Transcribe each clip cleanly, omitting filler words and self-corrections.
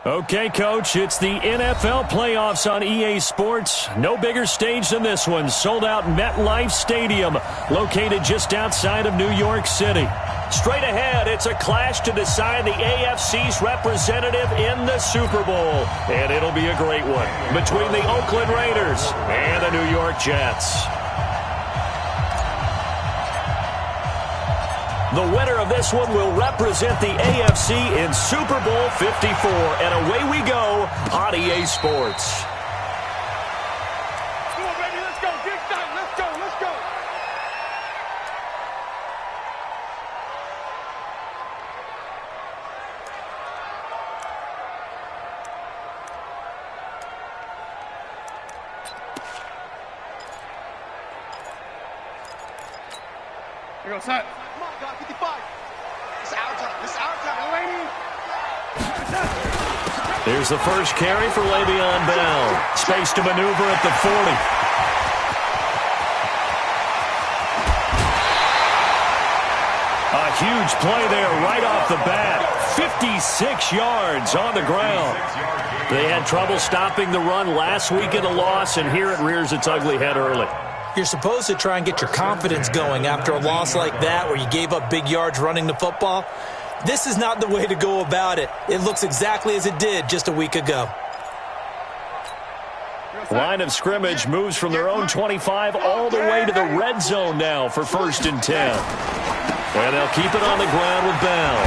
Okay, Coach, it's the NFL playoffs on EA Sports. No bigger stage than this one. Sold out MetLife Stadium, located just outside of New York City. Straight ahead, it's a clash to decide the AFC's representative in the Super Bowl. And it'll be a great one between the Oakland Raiders and the New York Jets. The winner of this one will represent the AFC in Super Bowl 54. And away we go on EA Sports. Come on, baby, let's go. Get started. Let's go. Let's go. Here goes, son. Come on, God, 55. It's our time. It's our time, lady. There's the first carry for Le'Veon Bell. Space to maneuver at the 40. A huge play there right off the bat. 56 yards on the ground. They had trouble stopping the run last week in a loss, and here it rears its ugly head early. You're supposed to try and get your confidence going after a loss like that where you gave up big yards running the football. This is not the way to go about it. It looks exactly as it did just a week ago. Line of scrimmage moves from their own 25 all the way to the red zone now for 1st and 10. And they'll keep it on the ground with Bell.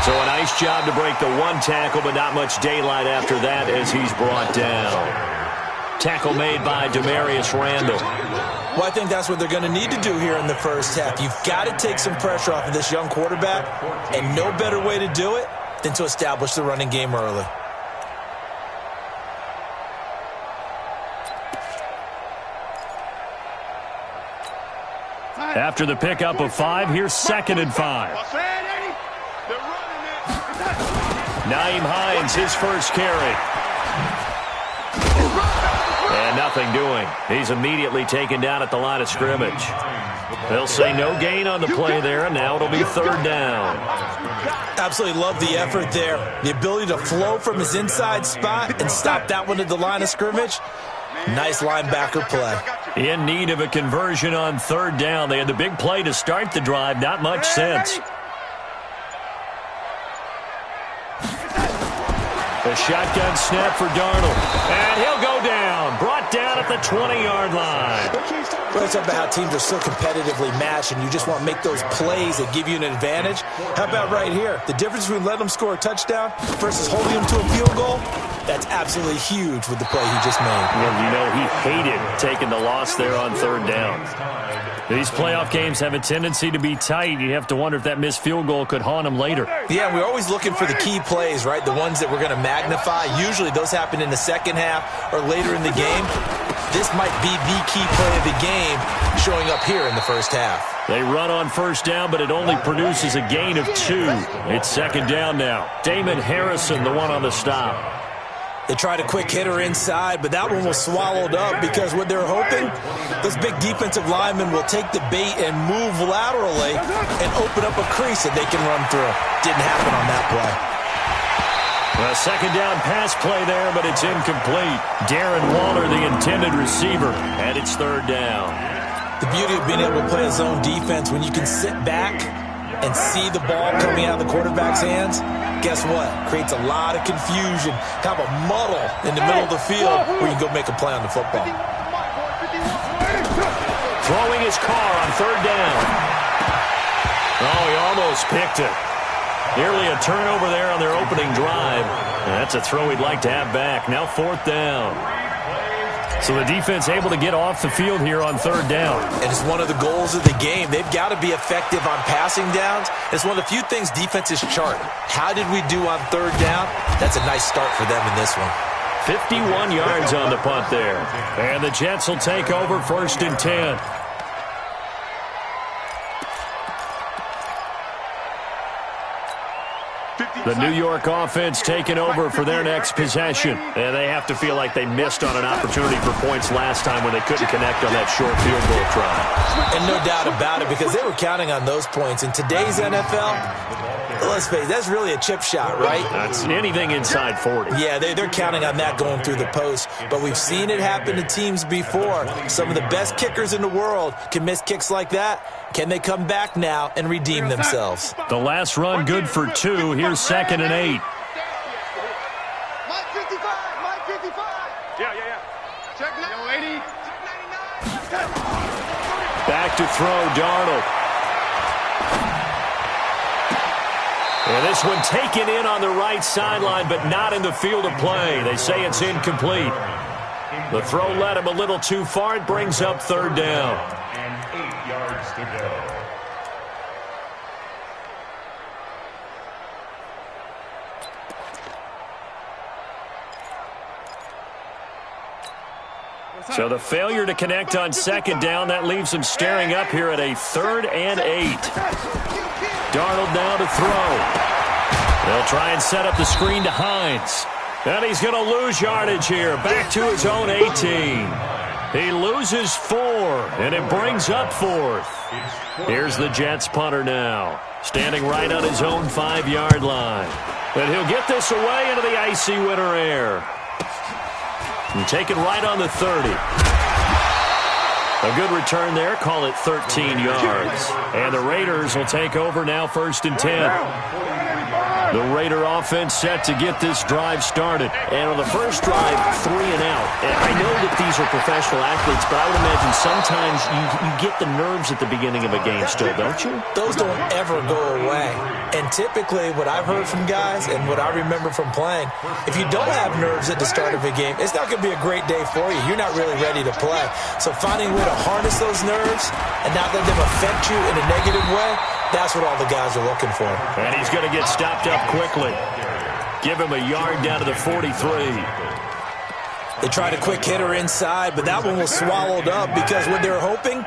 So a nice job to break the one tackle, but not much daylight after that as he's brought down. Tackle made by Demarius Randall. Well, I think that's what they're going to need to do here in the first half. You've got to take some pressure off of this young quarterback, and no better way to do it than to establish the running game early. After the pickup of 5, here's 2nd and 5. Nyheim Hines, his first carry. And nothing doing. He's immediately taken down at the line of scrimmage. They'll say no gain on the play there, and now it'll be 3rd down. Absolutely love the effort there. The ability to flow from his inside spot and stop that one at the line of scrimmage. Nice linebacker play. In need of a conversion on 3rd down. They had the big play to start the drive. Not much sense. A shotgun snap for Darnold. And he'll go down. Brought down at the 20-yard line. Well, it's about how teams are so competitively matched, and you just want to make those plays that give you an advantage. How about right here? The difference between letting them score a touchdown versus holding them to a field goal, that's absolutely huge with the play he just made. Well, you know, he hated taking the loss there on 3rd down. These playoff games have a tendency to be tight. You have to wonder if that missed field goal could haunt him later. Yeah, we're always looking for the key plays, right? The ones that we're going to magnify. Usually those happen in the second half or later in the game. This might be the key play of the game showing up here in the first half. They run on 1st down, but it only produces a gain of 2. It's 2nd down now. Damon Harrison, the one on the stop. They tried a quick hitter inside, but that one was swallowed up because what they're hoping, those big defensive linemen will take the bait and move laterally and open up a crease that they can run through. Didn't happen on that play. A 2nd down pass play there, but it's incomplete. Darren Waller, the intended receiver, and it's 3rd down. The beauty of being able to play a zone defense when you can sit back and see the ball coming out of the quarterback's hands, guess what? Creates a lot of confusion, kind of a muddle in the middle of the field where you can go make a play on the football. Throwing his car on 3rd down. Oh, he almost picked it. Nearly a turnover there on their opening drive. That's a throw he'd like to have back. Now 4th down. So the defense able to get off the field here on 3rd down. And it's one of the goals of the game. They've got to be effective on passing downs. It's one of the few things defenses chart. How did we do on 3rd down? That's a nice start for them in this one. 51 yards on the punt there. And the Jets will take over 1st and 10. The New York offense taking over for their next possession. And they have to feel like they missed on an opportunity for points last time when they couldn't connect on that short field goal try. And no doubt about it, because they were counting on those points. In today's NFL, let's face it, that's really a chip shot, right? That's anything inside 40. Yeah, they're counting on that going through the post. But we've seen it happen to teams before. Some of the best kickers in the world can miss kicks like that. Can they come back now and redeem themselves? The last run good for 2. Here's 2nd and 8. Mike 55, Mike 55. Yeah. Check 80. Check 99. Back to throw, Darnold. And this one taken in on the right sideline, but not in the field of play. They say it's incomplete. The throw led him a little too far. It brings up 3rd down. And 8 yards to go. So the failure to connect on 2nd down, that leaves him staring up here at a 3rd and 8. Darnold now to throw. They'll try and set up the screen to Hines. And he's going to lose yardage here. Back to his own 18. He loses 4, and it brings up 4th. Here's the Jets punter now, standing right on his own 5-yard line. And he'll get this away into the icy winter air. And take it right on the 30. A good return there. Call it 13 yards. And the Raiders will take over now, 1st and 10. The Raider offense set to get this drive started. And on the first drive, 3 and out. And I know that these are professional athletes, but I would imagine sometimes you get the nerves at the beginning of a game still, don't you? Those don't ever go away. And typically what I've heard from guys and what I remember from playing, if you don't have nerves at the start of a game, it's not going to be a great day for you. You're not really ready to play. So finding a way to harness those nerves and not let them affect you in a negative way, that's what all the guys are looking for. And he's going to get stopped up quickly. Give him a yard down to the 43. They tried a quick hitter inside, but that one was swallowed up because what they're hoping,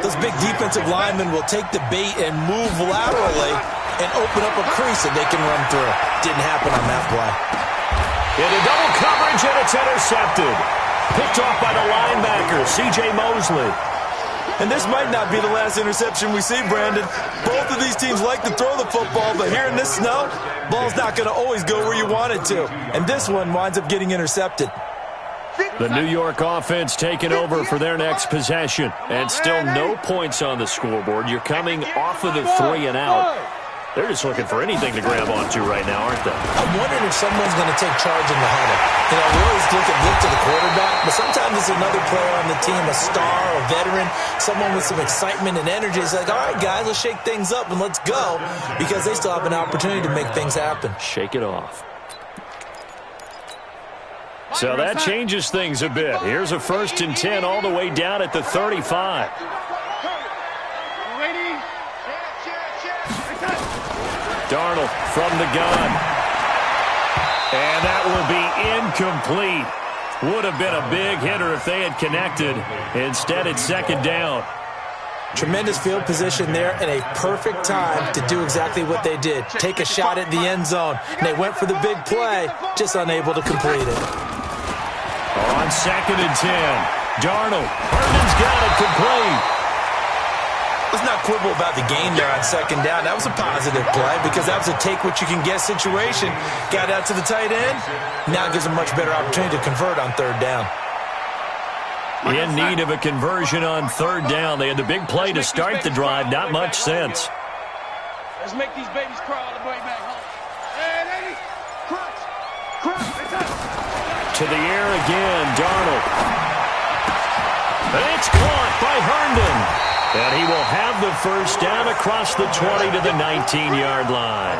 those big defensive linemen will take the bait and move laterally and open up a crease that they can run through. Didn't happen on that play. Into double coverage, and it's intercepted. Picked off by the linebacker, C.J. Mosley. And this might not be the last interception we see, Brandon. Both of these teams like to throw the football, but here in this snow, ball's not going to always go where you want it to. And this one winds up getting intercepted. The New York offense taking over for their next possession. And still no points on the scoreboard. You're coming off of the 3 and out. They're just looking for anything to grab onto right now, aren't they? I'm wondering if someone's going to take charge in the huddle. You know, we always look to the quarterback, but sometimes it's another player on the team, a star, a veteran, someone with some excitement and energy. It's like, all right, guys, let's shake things up and let's go, because they still have an opportunity to make things happen. Shake it off. So that changes things a bit. Here's a 1st and 10 all the way down at the 35. Darnold from the gun. And that will be incomplete. Would have been a big hitter if they had connected. Instead, it's 2nd down. Tremendous field position there and a perfect time to do exactly what they did. Take a shot at the end zone. And they went for the big play, just unable to complete it. On 2nd and 10. Darnold. Herndon's got it complete. Let's not quibble about the gain there on 2nd down. That was a positive play because that was a take-what-you-can-get situation. Got out to the tight end. Now it gives them a much better opportunity to convert on 3rd down. In need of a conversion on 3rd down. They had the big play to start the drive. Not much sense. Let's make these babies crawl all the way back home. Hey, lady, crunch. To the air again, Darnold. And it's caught by Herndon. And he will have the 1st down across the 20 to the 19-yard line.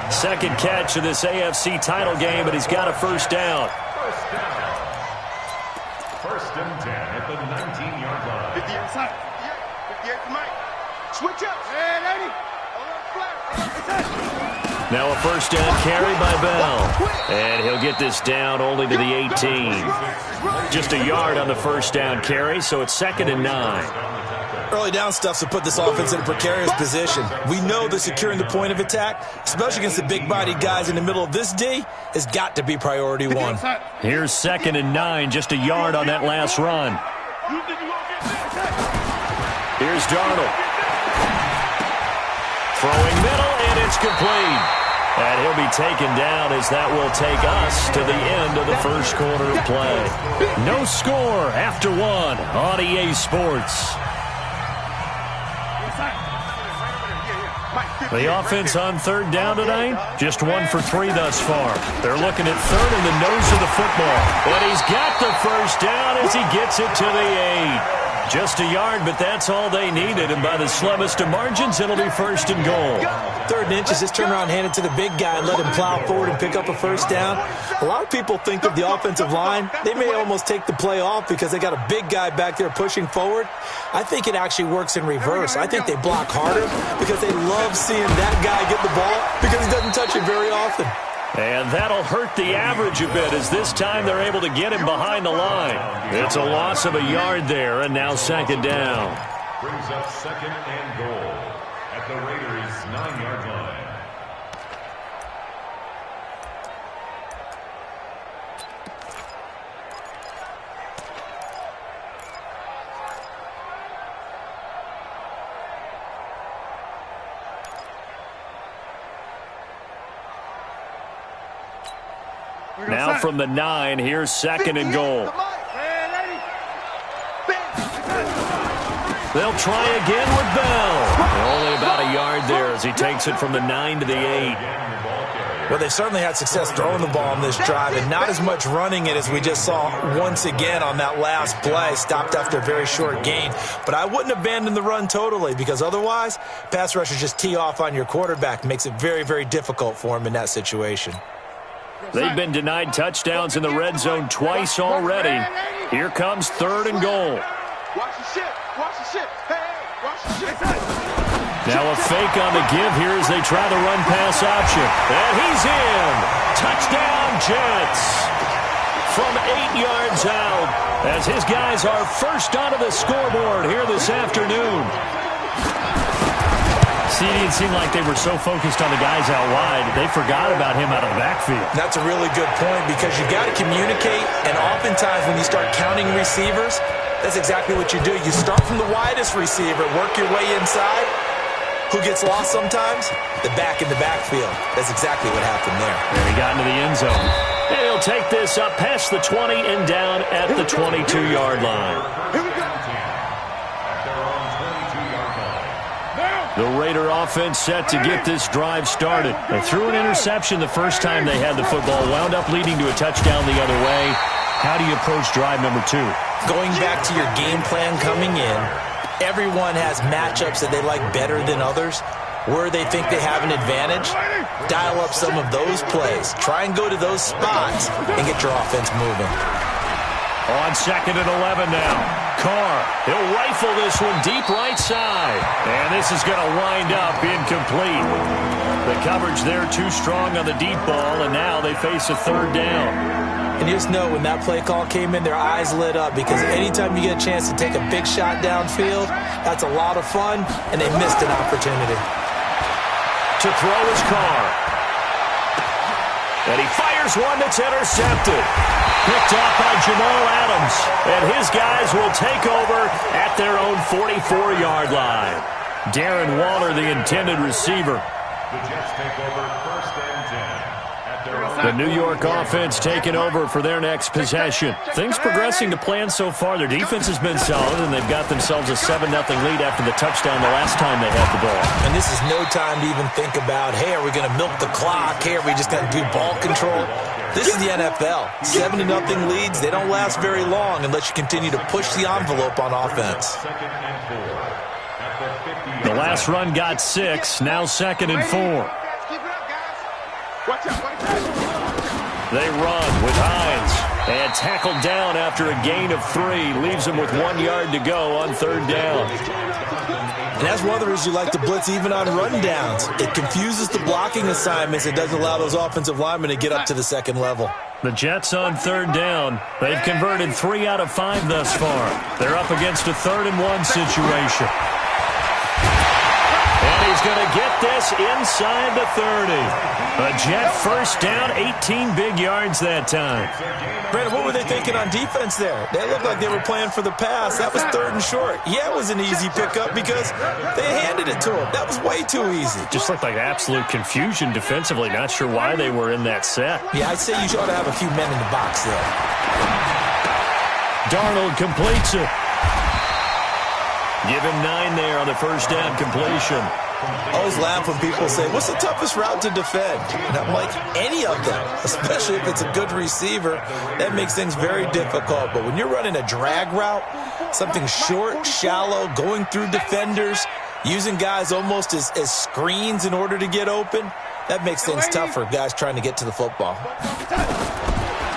2nd catch of this AFC title game, but he's got a 1st down. 1st and 10 at the 19-yard line. 50 inside. 58 to Mike. Switch up. Hey, lady. Now a 1st down carry by Bell. And he'll get this down only to the 18. Just a yard on the 1st down carry, so it's 2nd and 9. Early down stuff to put this offense in a precarious position. We know that securing the point of attack, especially against the big-bodied guys in the middle of this D, has got to be priority 1. Here's 2nd and 9, just a yard on that last run. Here's Darnold. Throwing middle, and it's complete. And he'll be taken down as that will take us to the end of the first quarter of play. No score after one on EA Sports. The offense on third down tonight, just 1 for 3 thus far. They're looking at third in the nose of the football. And he's got the first down as he gets it to the 8. Just a yard, but that's all they needed. And by the slimmest of margins, it'll be first and goal. 3rd and inches, just turn around, hand it to the big guy, and let him plow forward and pick up a first down. A lot of people think of the offensive line, they may almost take the play off because they got a big guy back there pushing forward. I think it actually works in reverse. I think they block harder because they love seeing that guy get the ball because he doesn't touch it very often. And that'll hurt the average a bit as this time they're able to get him behind the line. It's a loss of a yard there, and now second down. Brings up second and goal at the Raiders' 9-yard line. Now from the 9, here's second and goal. They'll try again with Bell. Only about a yard there as he takes it from the 9 to the 8. Well, they've certainly had success throwing the ball on this drive and not as much running it as we just saw once again on that last play. Stopped after a very short gain. But I wouldn't abandon the run totally because otherwise, pass rushers just tee off on your quarterback. Makes it very, very difficult for him in that situation. They've been denied touchdowns in the red zone twice already. Here comes third and goal. Watch the shit. Watch the shit. Hey, watch the shit. Now a fake on the give here as they try the run-pass option. And he's in. Touchdown, Jets. From 8 yards out as his guys are first onto the scoreboard here this afternoon. See, it didn't seem like they were so focused on the guys out wide, they forgot about him out of the backfield. That's a really good point because you got to communicate, and oftentimes when you start counting receivers, that's exactly what you do. You start from the widest receiver, work your way inside. Who gets lost sometimes? The back in the backfield. That's exactly what happened there. And he got into the end zone. And he'll take this up past the 20 and down at the 22-yard line. Here we go. The Raider offense set to get this drive started. They threw an interception the first time they had the football, wound up leading to a touchdown the other way. How do you approach drive number 2? Going back to your game plan coming in, everyone has matchups that they like better than others. Where they think they have an advantage, dial up some of those plays. Try and go to those spots and get your offense moving. On second and 11 now. Carr, he'll rifle this one deep right side. And this is going to wind up incomplete. The coverage there too strong on the deep ball, and now they face a third down. And just know when that play call came in, their eyes lit up because anytime you get a chance to take a big shot downfield, that's a lot of fun, and they missed an opportunity. To throw is Carr. And he fires one that's intercepted. Picked off by Jamal Adams. And his guys will take over at their own 44-yard line. Darren Waller, the intended receiver. The Jets take over first and 10. The New York offense taking over for their next possession. Things progressing to plan so far. Their defense has been solid, and they've got themselves a 7-0 lead after the touchdown the last time they had the ball. And this is no time to even think about, hey, are we going to milk the clock? Hey, are we just going to do ball control? This is the NFL. 7-0 leads, they don't last very long unless you continue to push the envelope on offense. The last run got 6, now second and 4. Watch out, watch out. They run with Hines. And tackled down after a gain of 3. Leaves them with 1 yard to go on third down. And that's one of the reasons you like to blitz even on rundowns. It confuses the blocking assignments. It doesn't allow those offensive linemen to get up to the second level. The Jets on third down. They've converted 3 out of 5 thus far. They're up against a 3rd and 1 situation. And he's going to get this inside the 30. A Jet first down, 18 big yards that time. Brandon, what were they thinking on defense there? They looked like they were playing for the pass. That was 3rd and short. Yeah, it was an easy pickup because they handed it to him. That was way too easy. Just looked like absolute confusion defensively. Not sure why they were in that set. Yeah, I'd say you ought to have a few men in the box there. Darnold completes it. Give him 9 there on the first down completion. I always laugh when people say, what's the toughest route to defend? And I'm like, any of them, especially if it's a good receiver. That makes things very difficult. But when you're running a drag route, something short, shallow, going through defenders, using guys almost as screens in order to get open, that makes things tough for guys trying to get to the football.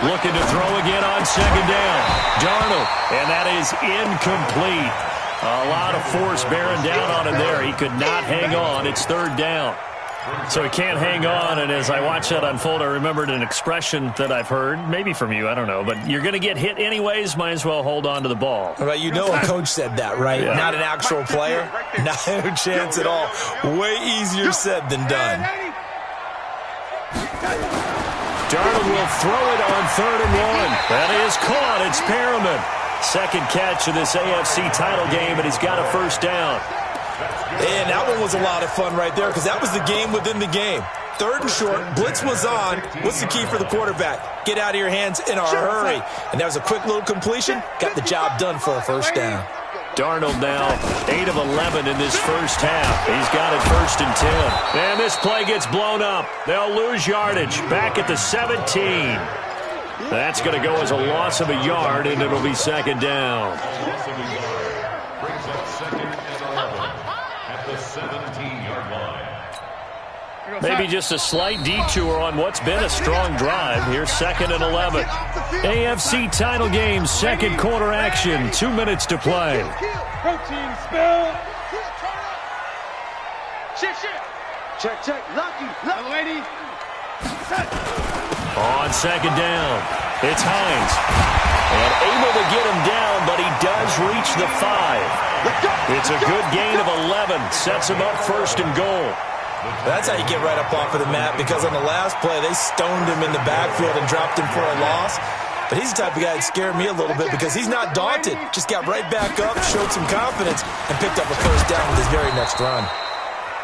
Looking to throw again on second down. Darnold, and that is incomplete. A lot of force bearing down on him there. He could not hang on. It's 3rd down. So he can't hang on, and as I watched that unfold, I remembered an expression that I've heard, maybe from you, I don't know, but you're going to get hit anyways, might as well hold on to the ball. Well, you know a coach said that, right? Yeah. Not an actual player? Not a chance at all. Way easier said than done. Darnold will throw it on 3rd and 1. That is caught. It's Perriman. Second catch of this AFC title game, and he's got a first down. And that one was a lot of fun right there because that was the game within the game. 3rd and short, blitz was on. What's the key for the quarterback? Get out of your hands in a hurry. And that was a quick little completion. Got the job done for a first down. Darnold now 8 of 11 in this first half. He's got it 1st and 10. And this play gets blown up. They'll lose yardage. Back at the 17. That's going to go as a loss of a yard, and it'll be 2nd down. Loss of a yard brings up 2nd and 11 at the 17-yard line. Maybe just a slight detour on what's been a strong drive. Here's 2nd and 11. AFC title game, 2nd quarter action. 2 minutes to play. Protein spill. Check. Lucky. Lady. On 2nd down, it's Hines. And able to get him down, but he does reach the 5. It's a good gain of 11. Sets him up 1st and goal. That's how you get right up off of the mat, because on the last play, they stoned him in the backfield and dropped him for a loss. But he's the type of guy that scared me a little bit because he's not daunted. Just got right back up, showed some confidence, and picked up a first down with his very next run.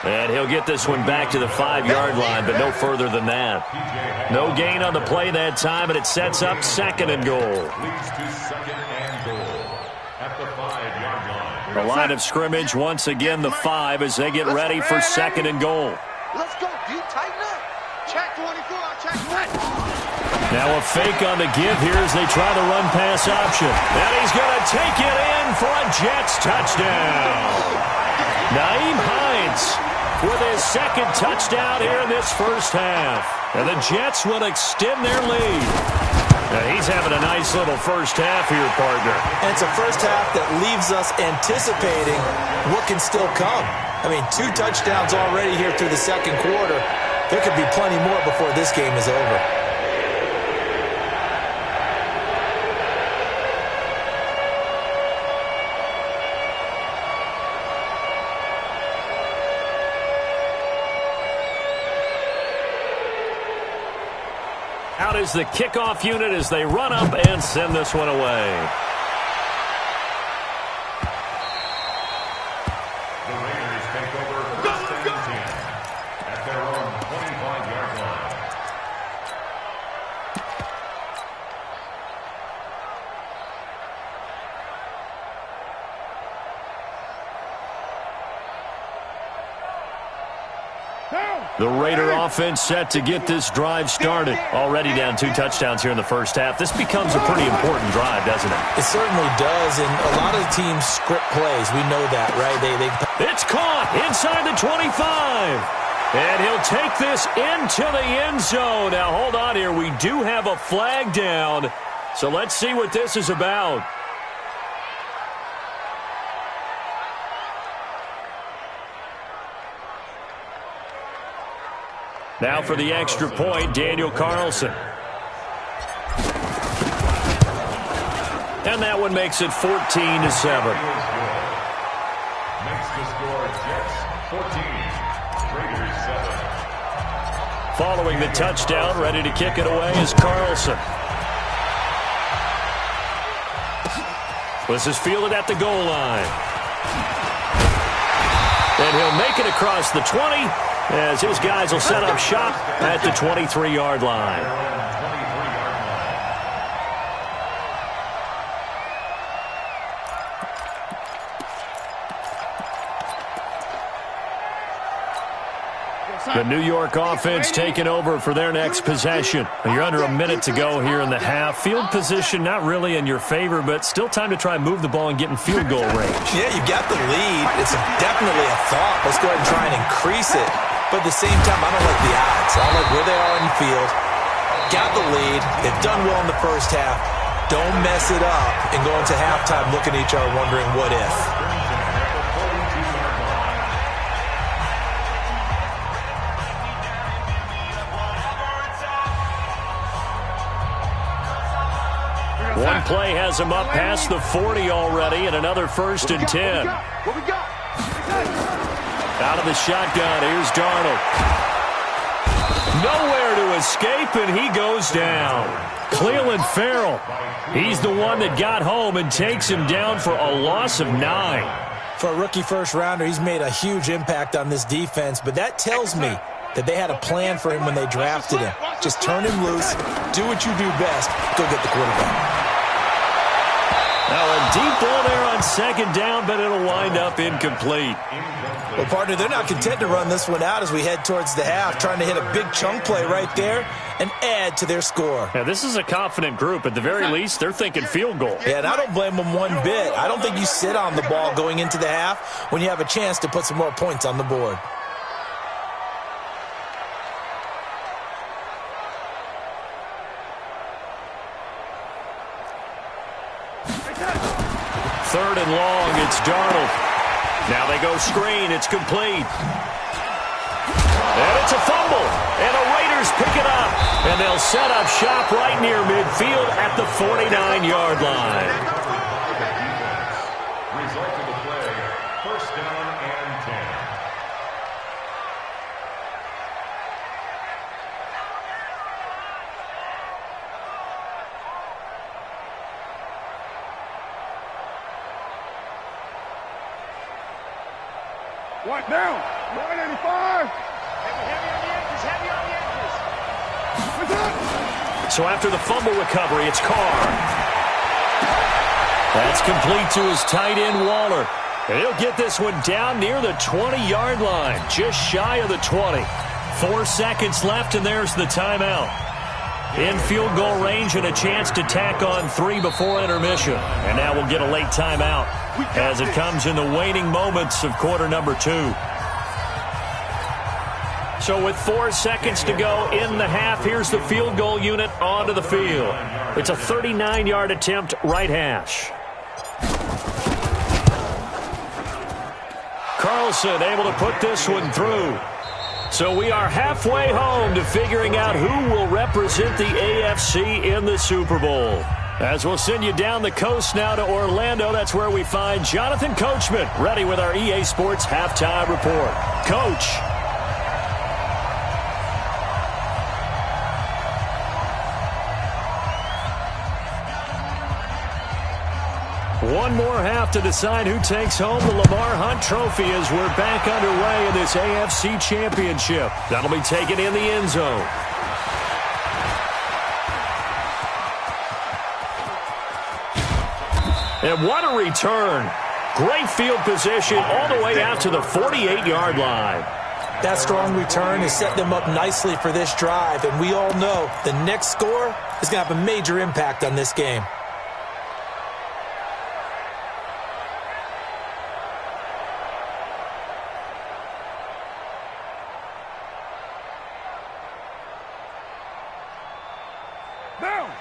And he'll get this one back to the 5-yard line, but no further than that. No gain on the play that time, and it sets up 2nd and goal. Leads to 2nd and goal at the 5-yard line. The line of scrimmage, once again, the 5 as they get ready for 2nd and goal. Let's go, dude. Tighten up. Check 24. Check 1. Now a fake on the give here as they try the run-pass option. And he's going to take it in for a Jets touchdown. Nyheim Hines with his 2nd touchdown here in this first half. And the Jets will extend their lead. Now he's having a nice little first half here, partner. And it's a first half that leaves us anticipating what can still come. I mean, 2 touchdowns already here through the 2nd quarter. There could be plenty more before this game is over. Out is the kickoff unit as they run up and send this one away. The Raiders take over 1st and 10 at their own 25-yard line. The Raider offense set to get this drive started. Already down 2 touchdowns here in the first half. This becomes a pretty important drive, doesn't it? It certainly does, and a lot of the teams script plays. We know that, right? It's caught inside the 25. And he'll take this into the end zone. Now, hold on here. We do have a flag down. So let's see what this is about. Now for the extra point, Daniel Carlson. And that one makes it 14-7. Makes the score Jets 14, Raiders 7. Following the touchdown, ready to kick it away is Carlson. This is fielded at the goal line. And he'll make it across the 20 as his guys will set up shop at the 23-yard line. The New York offense taking over for their next possession. You're under a minute to go here in the half. Field position not really in your favor, but still time to try and move the ball and get in field goal range. Yeah, you got the lead. It's definitely a thought. Let's go ahead and try and increase it. But at the same time, I don't like the odds. I don't like where they are in the field. Got the lead. They've done well in the first half. Don't mess it up and go into halftime looking at each other wondering what if. One play has him up past the 40 already, and another 1st and 10. What we got? Out of the shotgun, here's Darnold. Nowhere to escape, and he goes down. Clelin Ferrell, he's the one that got home and takes him down for a loss of 9. For a rookie first-rounder, he's made a huge impact on this defense, but that tells me that they had a plan for him when they drafted him. Just turn him loose, do what you do best, go get the quarterback. Now a deep ball there on 2nd down, but it'll wind up incomplete. Well, partner, they're not content to run this one out as we head towards the half, trying to hit a big chunk play right there and add to their score. Yeah, this is a confident group. At the very least, they're thinking field goal. Yeah, and I don't blame them one bit. I don't think you sit on the ball going into the half when you have a chance to put some more points on the board. Third and long, it's Darnold. Now they go screen, it's complete. And it's a fumble, and the Raiders pick it up. And they'll set up shop right near midfield at the 49-yard line. Result of the play, 1st down and 10. One down. 185. Heavy on the edges. So after the fumble recovery, it's Carr. That's complete to his tight end, Waller. And he'll get this one down near the 20-yard line, just shy of the 20. 4 seconds left, and there's the timeout. In field goal range and a chance to tack on 3 before intermission. And now we'll get a late timeout as it comes in the waning moments of quarter number 2. So with 4 seconds to go in the half, here's the field goal unit onto the field. It's a 39-yard attempt, right hash. Carlson able to put this one through. So we are halfway home to figuring out who will represent the AFC in the Super Bowl. As we'll send you down the coast now to Orlando, that's where we find Jonathan Coachman, ready with our EA Sports Halftime Report. Coach. One more half to decide who takes home the Lamar Hunt Trophy as we're back underway in this AFC Championship. That'll be taken in the end zone. And what a return. Great field position all the way out to the 48-yard line. That strong return has set them up nicely for this drive, and we all know the next score is going to have a major impact on this game.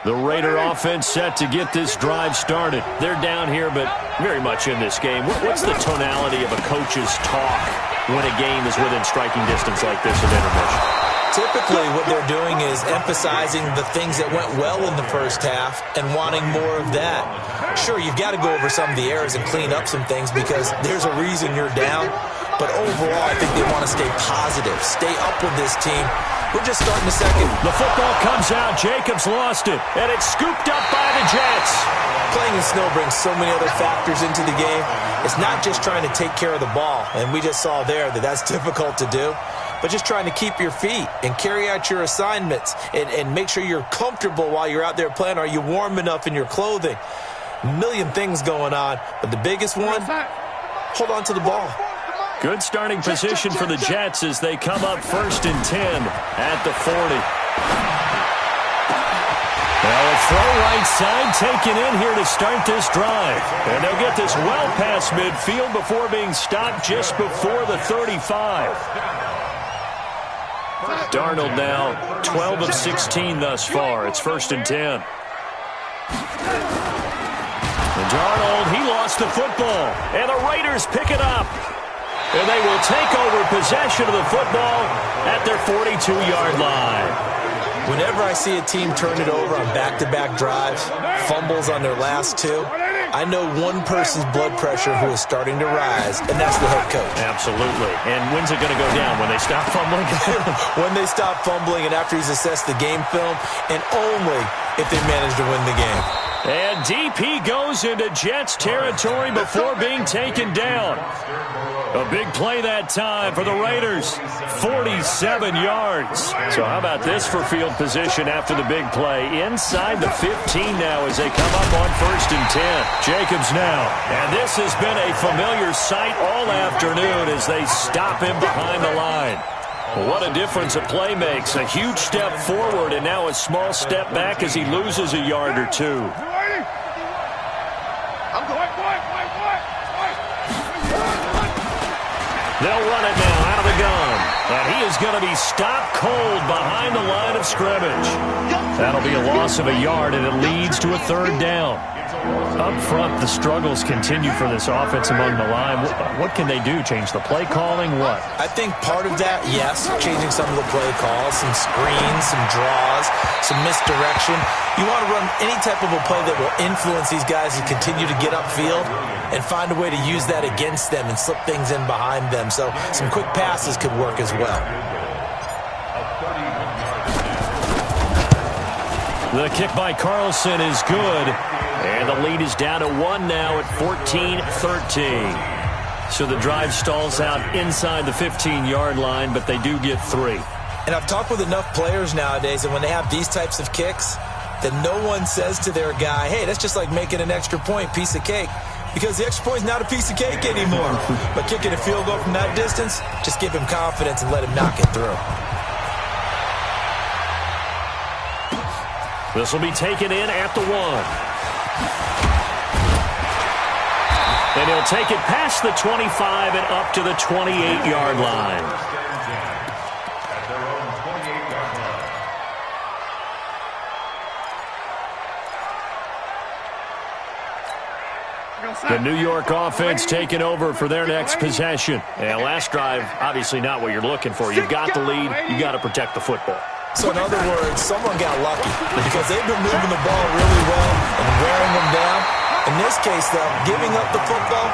The Raider offense set to get this drive started. They're down here, but very much in this game. What's the tonality of a coach's talk when a game is within striking distance like this at intermission? Typically, what they're doing is emphasizing the things that went well in the first half and wanting more of that. Sure, you've got to go over some of the errors and clean up some things because there's a reason you're down. But overall, I think they want to stay positive, stay up with this team. We're just starting the second. The football comes out. Jacobs lost it, and it's scooped up by the Jets. Playing in snow brings so many other factors into the game. It's not just trying to take care of the ball, and we just saw there that that's difficult to do, but just trying to keep your feet and carry out your assignments and make sure you're comfortable while you're out there playing. Are you warm enough in your clothing? A million things going on, but the biggest one, hold on to the ball. Good starting position for the Jets as they come up 1st and 10 at the 40. Now a throw right side taken in here to start this drive. And they'll get this well past midfield before being stopped just before the 35. Darnold now 12 of 16 thus far. It's 1st and 10. And Darnold, he lost the football. And the Raiders pick it up. And they will take over possession of the football at their 42-yard line. Whenever I see a team turn it over on back-to-back drives, fumbles on their last two, I know one person's blood pressure who is starting to rise, and that's the head coach. Absolutely. And when's it going to go down? When they stop fumbling? When they stop fumbling and after he's assessed the game film, and only if they manage to win the game. And DP goes into Jets territory before being taken down. A big play that time for the Raiders. 47 yards. So how about this for field position after the big play? Inside the 15 now as they come up on 1st and 10. Jacobs now. And this has been a familiar sight all afternoon as they stop him behind the line. What a difference a play makes. A huge step forward and now a small step back as he loses a yard or two. They'll run it now out of the gun. And he is going to be stopped cold behind the line of scrimmage. That'll be a loss of a yard, and it leads to a 3rd down. Up front, the struggles continue for this offense among the line. What can they do? Change the play calling? What? I think part of that, yes, changing some of the play calls, some screens, some draws, some misdirection. You want to run any type of a play that will influence these guys to continue to get upfield and find a way to use that against them and slip things in behind them. So some quick passes could work as well. The kick by Carlson is good. And the lead is down to 1 now at 14-13. So the drive stalls out inside the 15-yard line, but they do get 3. And I've talked with enough players nowadays, and when they have these types of kicks, that no one says to their guy, hey, that's just like making an extra point, piece of cake. Because the extra point is not a piece of cake anymore. But kicking a field goal from that distance, just give him confidence and let him knock it through. This will be taken in at the 1. And he'll take it past the 25 and up to the 28-yard line. The New York offense taking over for their next possession. And last drive, obviously not what you're looking for. You've got the lead. You've got to protect the football. So in other words, someone got lucky because they've been moving the ball really well and wearing them down. In this case, though, giving up the football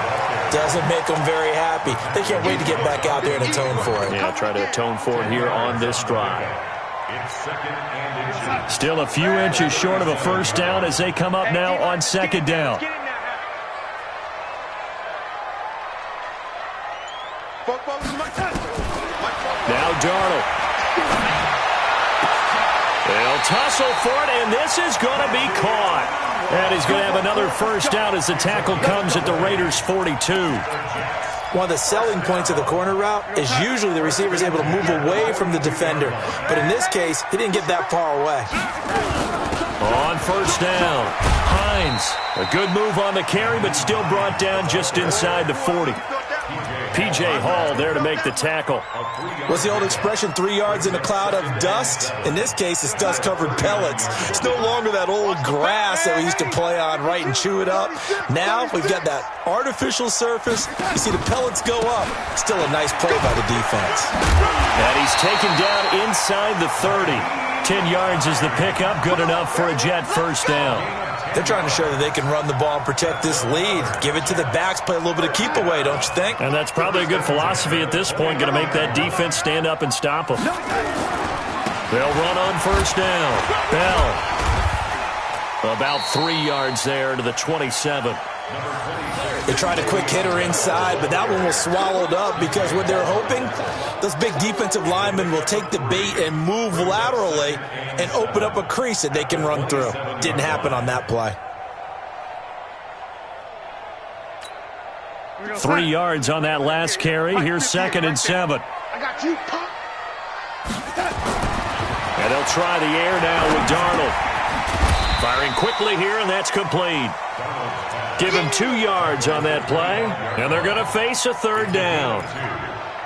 doesn't make them very happy. They can't wait to get back out there and atone for it. Yeah, try to atone for it here on this drive. Still a few inches short of a 1st down as they come up now on 2nd down. Now Darnold. They'll tussle for it, and this is going to be caught. And he's going to have another 1st down as the tackle comes at the Raiders' 42. One of the selling points of the corner route is usually the receiver is able to move away from the defender. But in this case, he didn't get that far away. On 1st down, Hines. A good move on the carry, but still brought down just inside the 40. P.J. Hall there to make the tackle. What's the old expression, 3 yards in a cloud of dust? In this case, it's dust-covered pellets. It's no longer that old grass that we used to play on, right, and chew it up. Now we've got that artificial surface. You see the pellets go up. Still a nice play by the defense. And he's taken down inside the 30. 10 yards is the pickup. Good enough for a Jet 1st down. They're trying to show that they can run the ball and protect this lead. Give it to the backs, play a little bit of keep away, don't you think? And that's probably a good philosophy at this point, going to make that defense stand up and stop them. They'll run on first down. Bell. About 3 yards there to the 27. They tried a quick hitter inside, but that one was swallowed up because what they're hoping, those big defensive linemen will take the bait and move laterally and open up a crease that they can run through. Didn't happen on that play. 3 yards on that last carry. Here's 2nd and 7. I got you, pop. And they'll try the air now with Darnold. Firing quickly here, and that's complete. Give him 2 yards on that play, and they're going to face a 3rd down.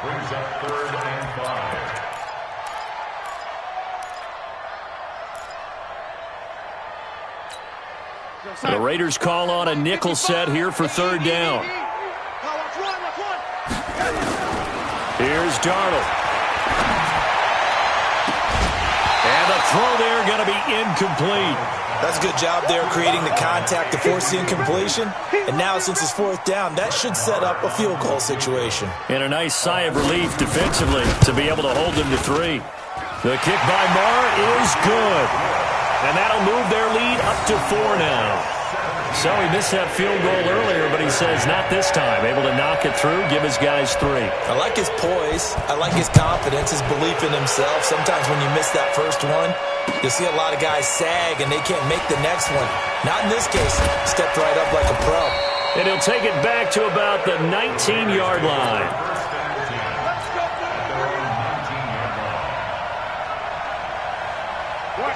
Brings up 3rd and 5. The Raiders call on a nickel set here for 3rd down. Here's Darnold. And the throw there going to be incomplete. That's a good job there creating the contact to force the incompletion. And now since it's 4th down, that should set up a field goal situation. And a nice sigh of relief defensively to be able to hold them to 3. The kick by Marr is good. And that'll move their lead up to 4 now. So he missed that field goal earlier, but he says not this time. Able to knock it through, give his guys 3. I like his poise. I like his confidence, his belief in himself. Sometimes when you miss that first one, you'll see a lot of guys sag and they can't make the next one. Not in this case. Stepped right up like a pro. And he'll take it back to about the 19-yard line.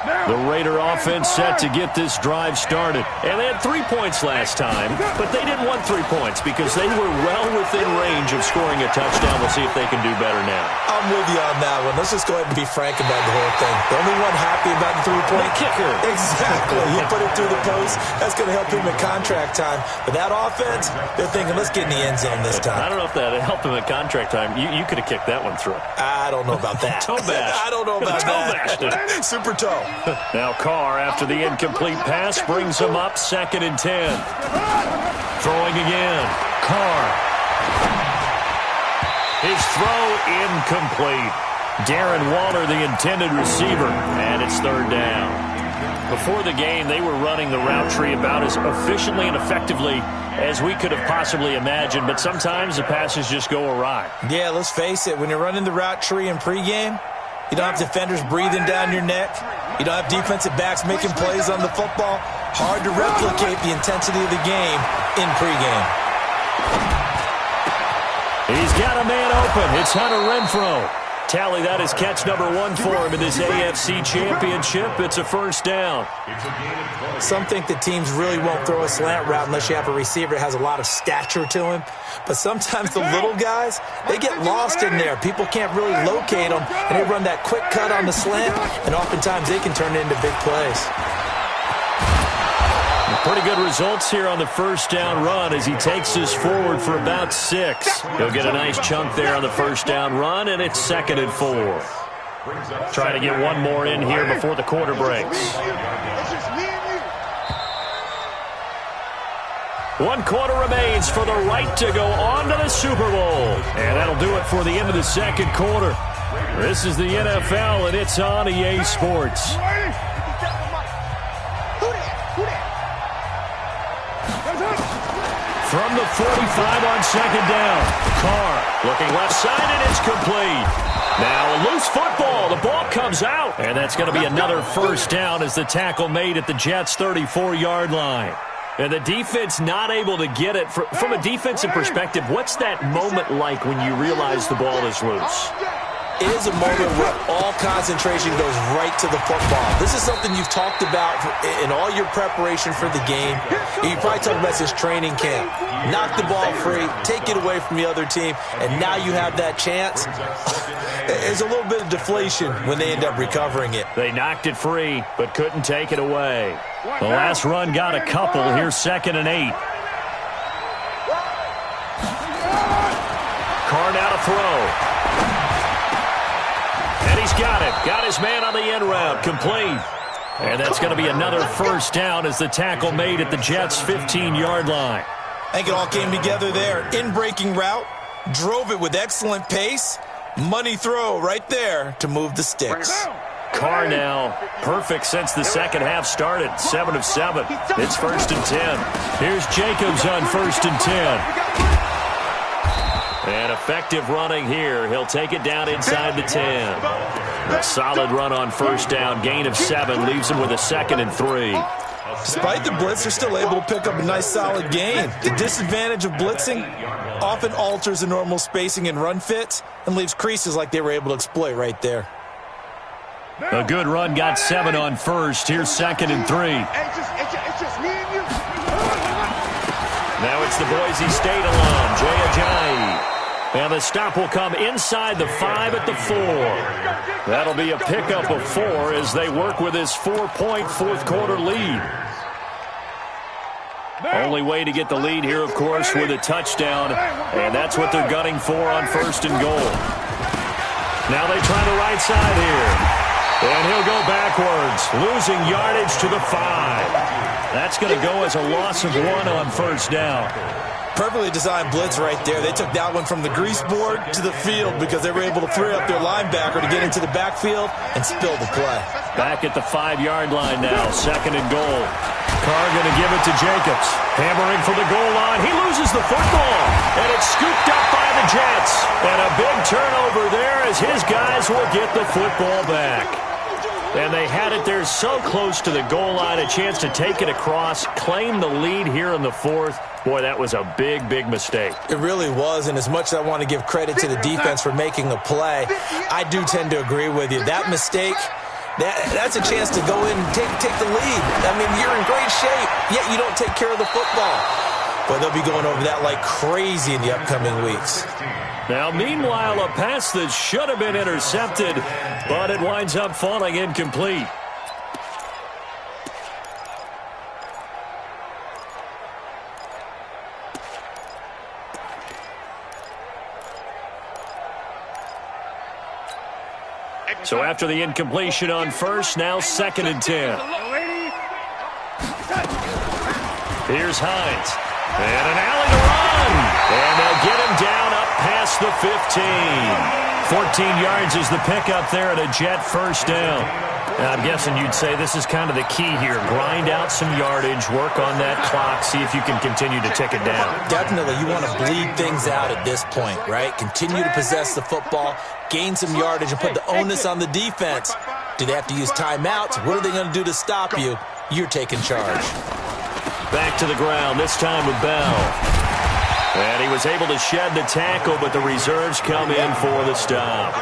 The Raider offense set to get this drive started. And they had 3 points last time, but they didn't want 3 points because they were well within range of scoring a touchdown. We'll see if they can do better now. I'm with you on that one. Let's just go ahead and be frank about the whole thing. The only one happy about the 3-point kicker. Exactly. You put it through the post. That's going to help him in contract time. But that offense, they're thinking, let's get in the end zone this time. I don't know if that helped him at contract time. You could have kicked that one through. I don't know about that. Toe bash. I don't know about that. Super toe. Now Carr, after the incomplete pass, brings him up 2nd and 10. Throwing again. Carr. His throw incomplete. Darren Waller, the intended receiver, and it's 3rd down. Before the game, they were running the route tree about as efficiently and effectively as we could have possibly imagined, but sometimes the passes just go awry. Yeah, let's face it. When you're running the route tree in pregame, you don't have defenders breathing down your neck. You don't have defensive backs making plays on the football. Hard to replicate the intensity of the game in pregame. He's got a man open. It's Hunter Renfrow. Tally, that is catch number 1 for him in this AFC Championship. It's a 1st down. Some think that teams really won't throw a slant route unless you have a receiver that has a lot of stature to him. But sometimes the little guys, they get lost in there. People can't really locate them, and they run that quick cut on the slant, and oftentimes they can turn it into big plays. Pretty good results here on the 1st down run as he takes this forward for about 6. He'll get a nice chunk there on the 1st down run, and it's 2nd and 4. Trying to get one more in here before the quarter breaks. 1 quarter remains for the right to go on to the Super Bowl. And that'll do it for the end of the 2nd quarter. This is the NFL, and it's on EA Sports. From the 45 on 2nd down. Carr looking left side, and it's complete. Now a loose football. The ball comes out. And that's going to be another 1st down as the tackle made at the Jets' 34-yard line. And the defense not able to get it. From a defensive perspective, what's that moment like when you realize the ball is loose? It is a moment where all concentration goes right to the football. This is something you've talked about in all your preparation for the game. You probably talked about since training camp. Knock the ball free, take it away from the other team, and now you have that chance. There's a little bit of deflation when they end up recovering it. They knocked it free, but couldn't take it away. The last run got a couple. Here's 2nd and 8. Carr now to throw. And he's got it. Got his man on the end route. Complete. And that's going to be another first down as the tackle made at the Jets' 15-yard line. I think it all came together there. In-breaking route, drove it with excellent pace. Money throw right there to move the sticks. Carr now perfect since the second half started. 7 of 7. It's 1st and 10. Here's Jacobs on 1st and 10. And effective running here. He'll take it down inside the 10. A solid run on first down. Gain of 7 leaves him with a 2nd and 3. Despite the blitz, they're still able to pick up a nice solid gain. The disadvantage of blitzing often alters the normal spacing and run fits and leaves creases like they were able to exploit right there. A good run got 7 on first. Here's 2nd and 3. It's just me and you. Now it's the Boise State alum, Jay Ajayi. And the stop will come inside the 5 at the 4. That'll be a pickup of 4 as they work with his 4-point fourth-quarter lead. Only way to get the lead here, of course, with a touchdown. And that's what they're gunning for on 1st and goal. Now they try the right side here. And he'll go backwards, losing yardage to the 5. That's going to go as a loss of 1 on first down. Perfectly designed blitz right there. They took that one from the grease board to the field because they were able to free up their linebacker to get into the backfield and spill the play. Back at the 5-yard line now, 2nd and goal. Carr going to give it to Jacobs. Hammering for the goal line. He loses the football, and it's scooped up by the Jets. And a big turnover there as his guys will get the football back. And they had it there so close to the goal line, a chance to take it across, claim the lead here in the 4th. Boy, that was a big, big mistake. It really was, and as much as I want to give credit to the defense for making a play, I do tend to agree with you. That mistake, that's a chance to go in and take the lead. I mean, you're in great shape, yet you don't take care of the football. But they'll be going over that like crazy in the upcoming weeks. Now, meanwhile, a pass that should have been intercepted, but it winds up falling incomplete. So after the incompletion on first, now 2nd and 10. Here's Hines. And an alley to run. And they'll get him down up past the 15. 14 yards is the pickup there at a Jet first down. I'm guessing you'd say this is kind of the key here. Grind out some yardage, work on that clock, see if you can continue to tick it down. Definitely. You want to bleed things out at this point, right? Continue to possess the football, gain some yardage, and put the onus on the defense. Do they have to use timeouts? What are they going to do to stop you? You're taking charge. Back to the ground, this time with Bell. And he was able to shed the tackle, but the reserves come in for the stop.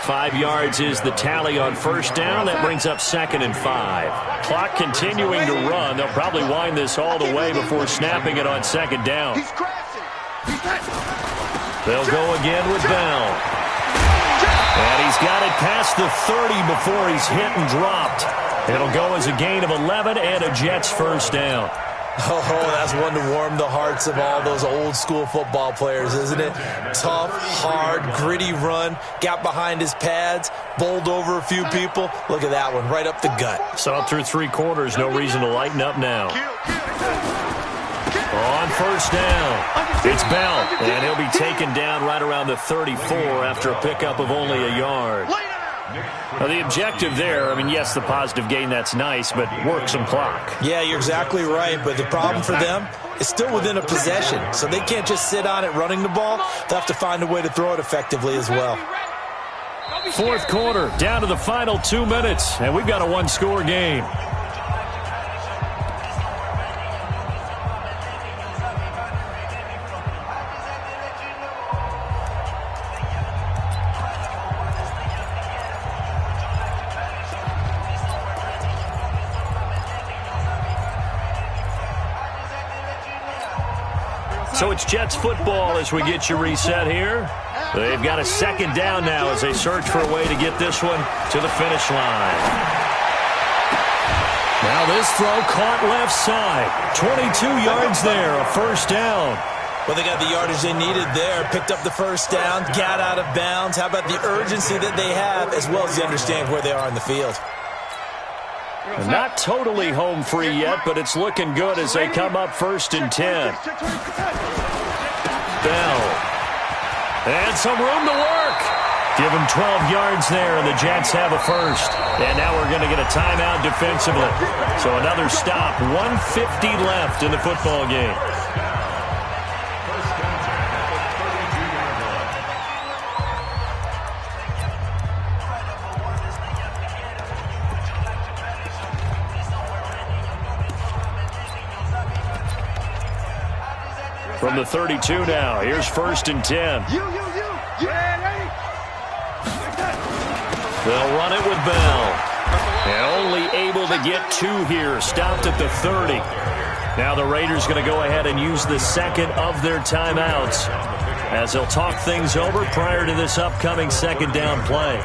5 yards is the tally on first down. That brings up 2nd and 5. Clock continuing to run. They'll probably wind this all the way before snapping it on 2nd down. They'll go again with Bell. And he's got it past the 30 before he's hit and dropped. It'll go as a gain of 11 and a Jets first down. Oh, that's one to warm the hearts of all those old-school football players, isn't it? Tough, hard, gritty run, got behind his pads, bowled over a few people. Look at that one, right up the gut. Saw it through 3 quarters, no reason to lighten up now. On first down, it's Bell, and he'll be taken down right around the 34 after a pickup of only a yard. Now, the objective there, I mean, yes, the positive gain, that's nice, but work some clock. Yeah, you're exactly right, but the problem for them is still within a possession, so they can't just sit on it running the ball. They'll have to find a way to throw it effectively as well. 4th quarter, down to the final 2 minutes, and we've got a 1-score game. So it's Jets football as we get you reset here. They've got a 2nd down now as they search for a way to get this one to the finish line. Now this throw caught left side. 22 yards there, a first down. Well, they got the yardage they needed there, picked up the first down, got out of bounds. How about the urgency that they have as well as the understand where they are in the field? Not totally home free yet, but it's looking good as they come up 1st and 10. Bell. And some room to work. Give him 12 yards there, and the Jets have a first. And now we're going to get a timeout defensively. So another stop. 1:50 left in the football game. From the 32 now, here's 1st and 10. They'll run it with Bell. And only able to get 2 here. Stopped at the 30. Now the Raiders going to go ahead and use the second of their timeouts as they'll talk things over prior to this upcoming second down play.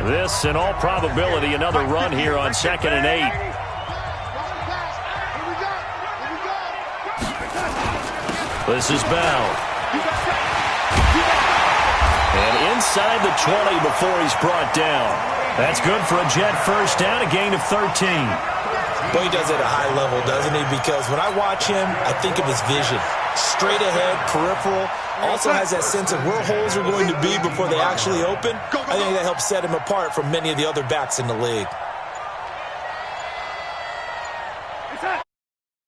This, in all probability, another run here on 2nd and 8. This is Bell. And inside the 20 before he's brought down. That's good for a Jet first down, a gain of 13. Boy, he does it at a high level, doesn't he? Because when I watch him, I think of his vision. Straight ahead, peripheral. Also has that sense of where holes are going to be before they actually open. I think that helps set him apart from many of the other backs in the league.